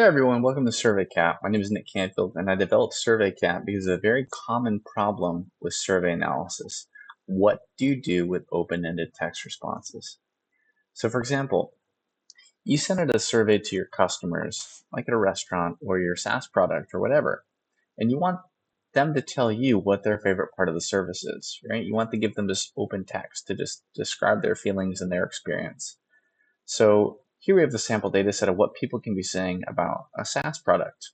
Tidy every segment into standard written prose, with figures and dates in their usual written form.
Hey everyone, welcome to SurveyCat. My name is Nick Canfield, and I developed SurveyCat because of a very common problem with survey analysis. What do you do with open-ended text responses? So for example, you send out a survey to your customers, like at a restaurant or your SaaS product or whatever, and you want them to tell you what their favorite part of the service is, right? You want to give them this open text to just describe their feelings and their experience. So here we have the sample data set of what people can be saying about a SaaS product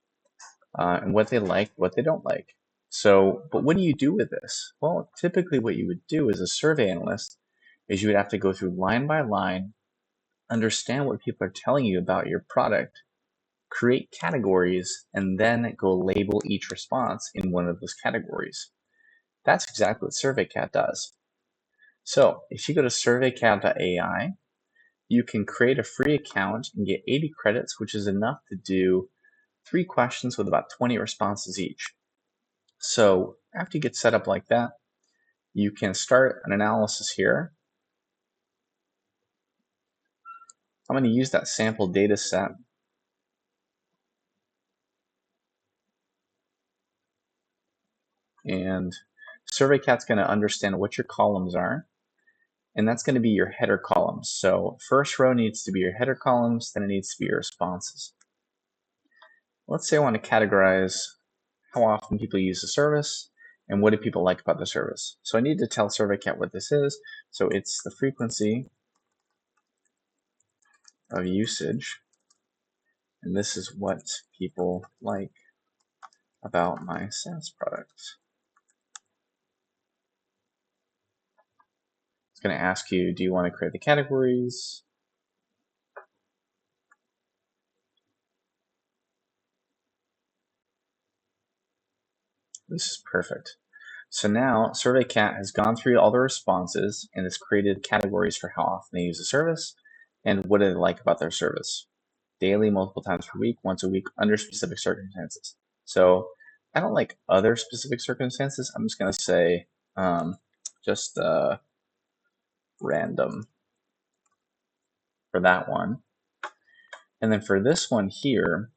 and what they like, what they don't like. So, but what do you do with this? Well, typically what you would do as a survey analyst is you would have to go through line by line, understand what people are telling you about your product, create categories, and then go label each response in one of those categories. That's exactly what SurveyCat does. So if you go to surveycat.ai, you can create a free account and get 80 credits, which is enough to do 3 questions with about 20 responses each. So after you get set up like that, you can start an analysis here. I'm going to use that sample data set. And SurveyCat's going to understand what your columns are. And that's going to be your header columns. So first row needs to be your header columns, then it needs to be your responses. Let's say I want to categorize how often people use the service and what do people like about the service. So I need to tell SurveyCat what this is. So it's the frequency of usage, and this is what people like about my SaaS product. It's going to ask you, do you want to create the categories? This is perfect. So now SurveyCat has gone through all the responses and has created categories for how often they use the service and what do they like about their service. Daily, multiple times per week, once a week, under specific circumstances. So I don't like other specific circumstances. I'm just going to say just random for that one. And then for this one here,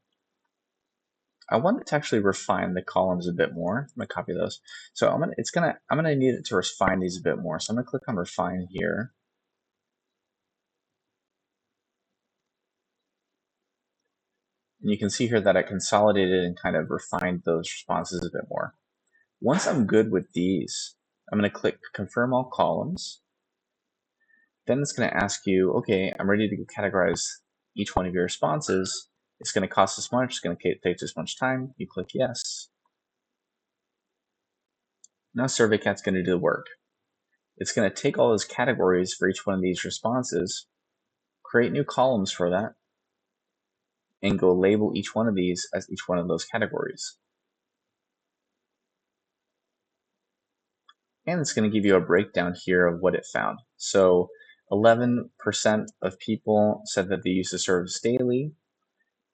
I want it to actually refine the columns a bit more. I'm gonna copy those. So I'm gonna need it to refine these a bit more. So I'm gonna click on refine here. And you can see here that I consolidated and kind of refined those responses a bit more. Once I'm good with these, I'm gonna click confirm all columns. Then it's gonna ask you, okay, I'm ready to categorize each one of your responses. It's gonna cost this much, it's gonna take this much time. You click yes. Now SurveyCat's gonna do the work. It's going to take all those categories for each one of these responses, create new columns for that, and go label each one of these as each one of those categories. And it's going to give you a breakdown here of what it found. So 11% of people said that they use the service daily,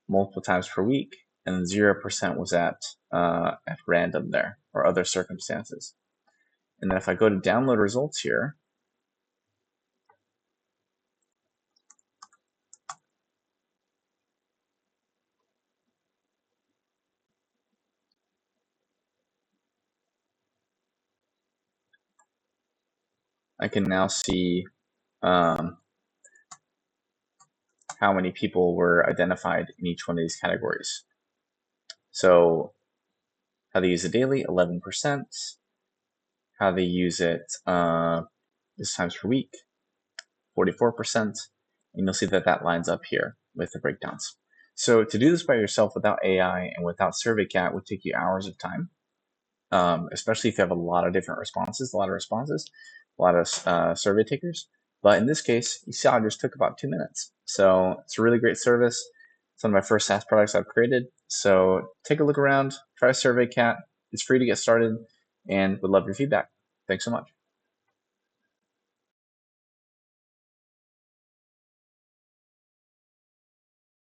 multiple times per week, and 0% was at random there, or other circumstances. And then if I go to download results here, I can now see how many people were identified in each one of these categories. So how they use it daily, 11%. How they use it this times per week, 44%. And you'll see that that lines up here with the breakdowns. So to do this by yourself without AI and without SurveyCat would take you hours of time, especially if you have a lot of different responses, a lot of survey takers. But in this case, you saw it just took about 2 minutes. So it's a really great service. It's one of my first SaaS products I've created. So take a look around, try SurveyCat. It's free to get started and would love your feedback. Thanks so much.